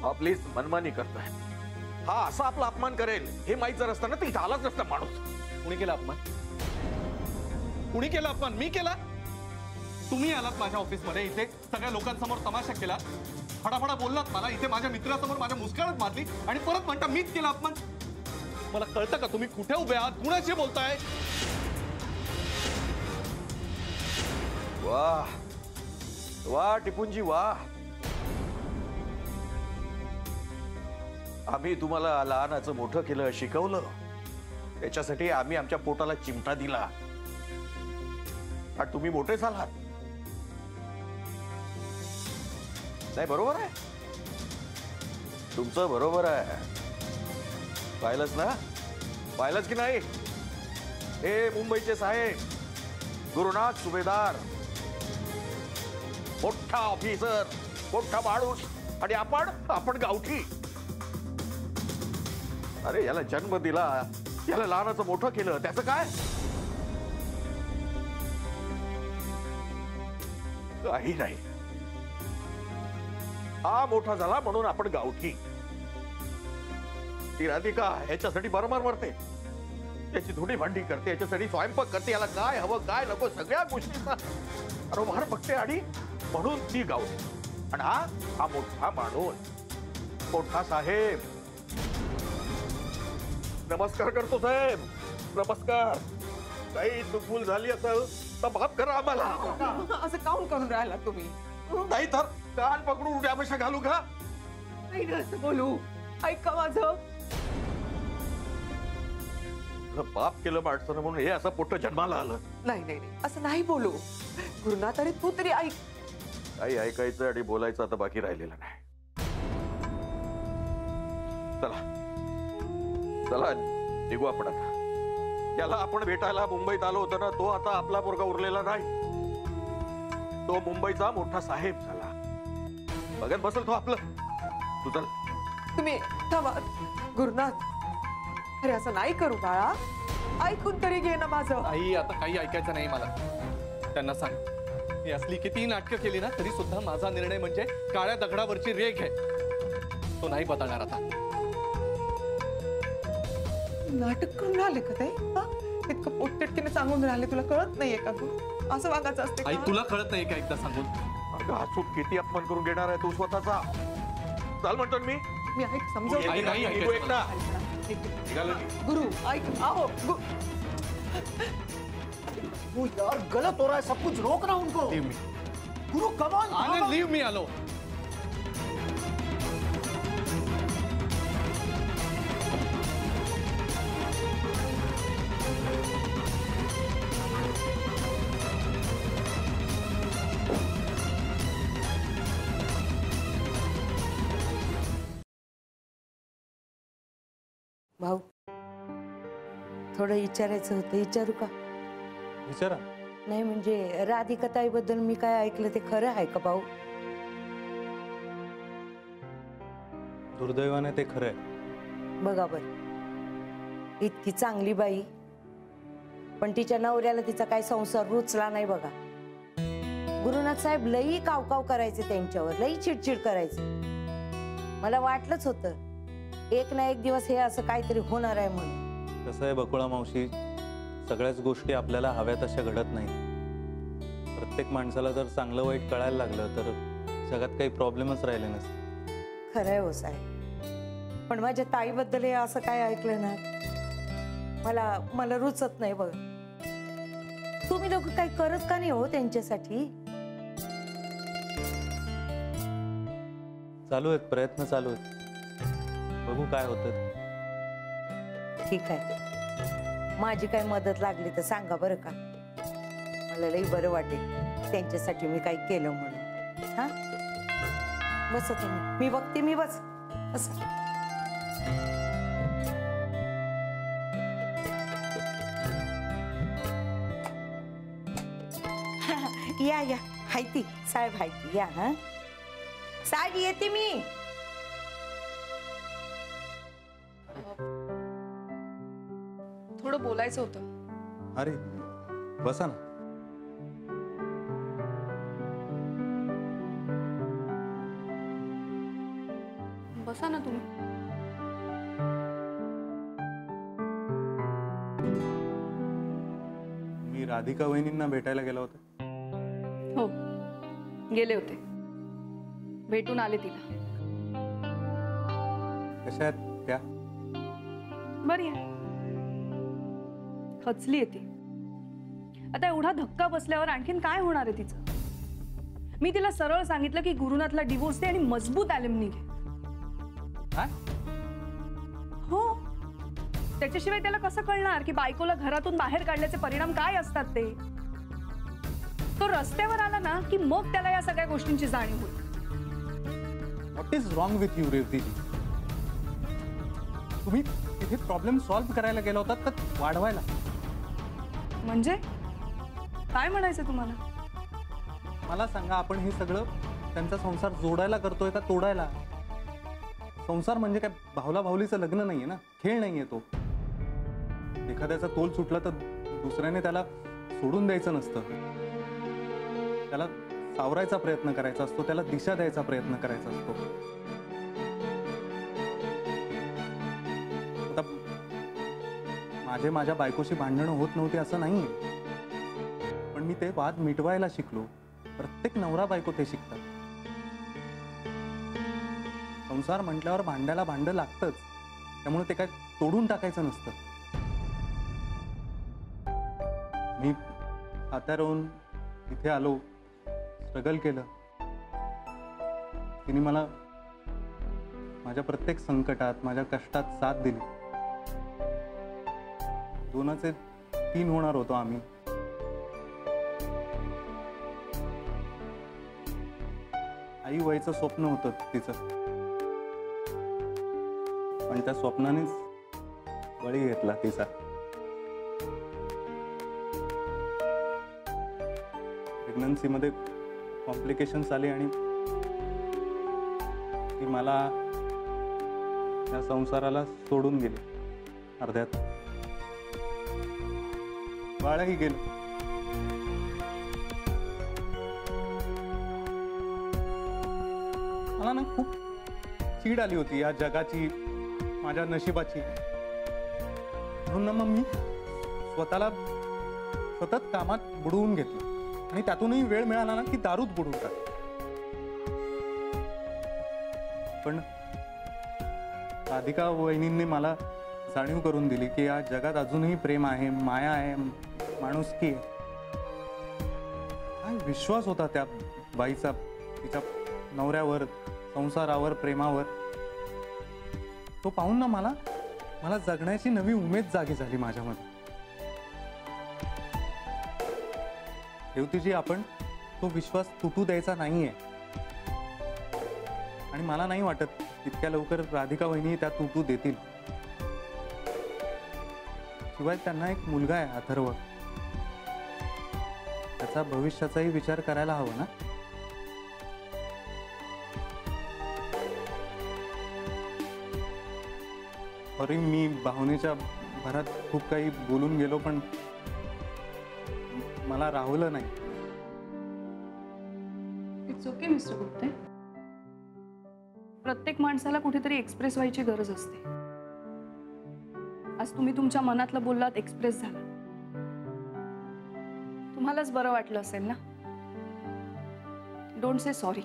हा प्लीज मनमानी करतोय. हा असा आपला अपमान करेल हे माहित जर असतं ना तर इथं आलाच नसता माणूस. कुणी केला अपमान? कुणी केला अपमान? मी केला? तुम्ही आलात माझ्या ऑफिसमध्ये, इथे सगळ्या लोकांसमोर तमाशा केला, फडाफडा बोललात मला, इथे माझ्या मित्रासमोर माझ्या मुस्काळत मारली आणि परत म्हणता मीच केला अपमान. मला कळतं का तुम्ही कुठे उभे आहात, कुणाशी बोलताय? वाह वाह टिपूंजी वाह. आम्ही तुम्हाला लहानाचं मोठं केलं, शिकवलं, त्याच्यासाठी आम्ही आमच्या पोटाला चिमटा दिला आणि तुम्ही मोठे झालात. नाही बरोबर आहे तुमचं, बरोबर आहे. पाहिलंच ना, पाहिलंच की नाही? हे मुंबईचे साहेब, गुरुनाथ सुभेदार, मोठा ऑफिसर, मोठा माणूस, आणि आपण गावठी. अरे याला जन्म दिला, याला लहानाचं मोठं केलं, त्याचं काय? काही नाही. हा मोठा झाला म्हणून आपण गावठी. ती राधिका याच्यासाठी बरमार मरते, याची धुणी भांडी करते, याच्यासाठी स्वयंपाक करते, याला काय हवं काय नको सगळ्या गोष्टींचा आरोभार बघते, आणि म्हणून ती गावठी. आणि हा मोठा माणूस, मोठा साहेब. नमस्कार करतो साहेब, नमस्कार. काही चुकभूल झाली असेल तर माफ करा आम्हाला. असं काऊन करून राहिला तुम्ही? नाही तर कान पकडून उड्यापेक्षा घालू का? नाही ना असं बोलू. ऐका माझं. पाप केलं माणसानं म्हणून हे असं पोट जन्माला आलं. नाही नाही नाही असं नाही बोलू. गुरुनाथ, अरे तू तरी ऐक. काही ऐकायचं आणि बोलायचं आता बाकी राहिलेलं नाही. चला चला निघू आपण आता. याला आपण भेटायला मुंबईत आलो होतो ना, तो आता आपला पोरगा उरलेला नाही. तो मुंबईचा मोठा साहेब झाला. बघत बसल तो आपलं. तू चल. तुम्ही थांबा गुरुनाथ. अरे असं नाही करू बाळा. ऐकून तरी घे ना माझं. आई आता काही ऐकायचं नाही मला. त्यांना सांग, मी असली कितीही नाटकं केली ना तरी सुद्धा माझा निर्णय म्हणजे काळ्या दगडावरची रेघ आहे, तो नाही बदलणार आता. नाटक करून राहिले का ते? इतकं पोटतिडकीने सांगून राहिले, तुला कळत नाहीये का? तू असं वागायचं असते आई, तुला कळत नाही का एकदा सांगून? अगं हसून किती अपमान करून घेणार आहे तू स्वतःचा. चाल म्हणतो मी. मी ऐक समजव. आई नाही गुरु ऐक. आओ वो यार गलत हो रहा है, सब कुछ रोकना उनको. Leave me. Guru come on. Anand leave me. आलो. भाऊ, थोडं विचारायचं होतं, विचारू का? विचारा. नाही म्हणजे राधिका ताईबद्दल मी काय ऐकलं ते खरं आहे का भाऊ? दुर्दैवाने ते खरं आहे. बघा बर, इतकी चांगली बाई पण तिच्या नवऱ्याला तिचा काही संसार रुचला नाही बघा. गुरुनाथ साहेब लई कावकाव करायचे त्यांच्यावर, लई चिडचिड करायचे. मला वाटलंच होतं एक ना एक दिवस हे असं काहीतरी होणार आहे म्हणून. कसं आहे बकुळा मावशी, सगळ्याच गोष्टी आपल्याला हव्या तशा घडत नाही. प्रत्येक माणसाला जर चांगलं वाईट कळायला लागलं तर जगात काही प्रॉब्लेमच राहिले नसते. खरं आहे हो साहेब, पण माझ्या ताईबद्दल हे असं काय ऐकलं ना, मला रुचत नाही बघ. तुम्ही लोक काही करत का नाही हो त्यांच्यासाठी? चालू आहेत प्रयत्न, चालू आहेत. बघू काय होतं. ठीक आहे, माझी काय मदत लागली तर सांगा बरं का. मला लई बरं वाटेल त्यांच्यासाठी मी काही केलं म्हणून. हा बस तुम्ही, मी बघते. मी बस. या या, हायती साहेब, हायती या. हा साहेब येते मी. थोडं बोलायचं होतं. अरे बसा ना. बसा ना तुम्ही. मी राधिका वहिनींना भेटायला गेलो होतो. हो, गेले होते. भेटून आले तिला. कशा आहेत त्या? बरी आहे. खचली आहे ती. आता एवढा धक्का बसल्यावर आणखीन काय होणार आहे तिचं? मी तिला सरळ सांगितलं की गुरुनाथला डिवोर्स दे आणि मजबूत ॲल्युमिनी घे. काय? हो, त्याच्याशिवाय त्याला कसं कळणार की बायकोला घरातून बाहेर काढल्याचे परिणाम काय असतात ते? तो रस्त्यावर आला ना की मग त्याला या सगळ्या गोष्टींची जाणीव होईल. What is wrong with you Revatiji? तुम्ही तिथे प्रॉब्लेम सॉल्व्ह करायला गेला होता का वाढवायला? म्हणजे काय म्हणायचं तुम्हाला? मला सांगा, आपण हे सगळं त्यांचा संसार जोडायला करतोय का तोडायला? संसार म्हणजे काय भावला भावलीचं लग्न नाहीये ना, खेळ नाहीये तो. एखाद्याचा तोल सुटला तर दुसऱ्याने त्याला सोडून द्यायचं नसतं. त्याला सावरायचा प्रयत्न करायचा असतो, त्याला दिशा द्यायचा प्रयत्न करायचा असतो. आता माझ्या बायकोशी भांडणं होत नव्हती असं नाही, पण मी ते वाद मिटवायला शिकलो. प्रत्येक नवरा बायको ते शिकतात. संसार म्हटल्यावर भांड्याला भांड लागतंच, त्यामुळे ते काय तोडून टाकायचं नसतं. मी साताऱ्याहून इथे आलो, स्ट्रगल केलं. तिने मला माझ्या प्रत्येक संकटात, माझ्या कष्टात साथ दिली. 2चे 3 होणार होतो आम्ही. आई व्हायचं स्वप्न होतं तिचं, पण त्या स्वप्नानेच बळी घेतला तिचा. प्रेग्नन्सीमध्ये कॉम्प्लिकेशन्स आली आणि ती मला या संसाराला सोडून गेली अर्ध्यात. बाळही गेलं. मला ना खूप चीड आली होती या जगाची, माझ्या नशिबाची. म्हणून ना मग मी स्वतःला सतत कामात बुडवून घेतलं आणि त्यातूनही वेळ मिळाला ना की दारूत बुडवून टाकलं. पण राधिका वहिनींनी मला जाणीव करून दिली की या जगात अजूनही प्रेम आहे, माया आहे, माणुसकी आहे. काय विश्वास होता त्या बाईचा तिच्या नवऱ्यावर, संसारावर, प्रेमावर. तो पाहून ना मला जगण्याची नवी उमेद जागी झाली माझ्यामध्ये. रेवतीजी, आपण तो विश्वास तुटू द्यायचा नाहीये. आणि मला नाही वाटत इतक्या लवकर राधिका वहिनी त्या तुटू देतील. शिवाय त्यांना एक मुलगा आहे, अथर्व. त्याचा भविष्याचाही विचार करायला हवा ना. अरे, मी भावनेच्या भरात खूप काही बोलून गेलो, पण मला राहवलं नाही. It's okay mister Gupte. प्रत्येक माणसाला कुठेतरी एक्सप्रेस व्हायची गरज असते. आज तुम्ही तुमच्या मनातलं बोललात, एक्सप्रेस झाला. तुम्हालाच बरं वाटलं असेल ना. Don't say sorry.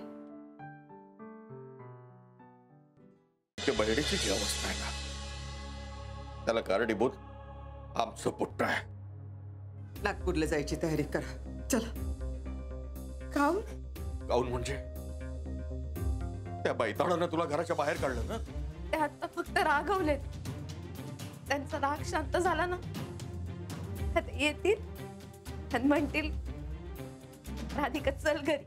बहिणीची जी अवस्था आहे ना, त्याला कारणीभूत आमचं पुट्ट आहे. नागपूरला जायची तयारी करा, चला. काम काऊन म्हणजे त्या बैताळानं तुला घराच्या बाहेर काढलं ना. ते आता फक्त रागवलेत. त्यांचा राग शांत झाला ना, आता येतील आणि म्हणतील राधिका चल घरी.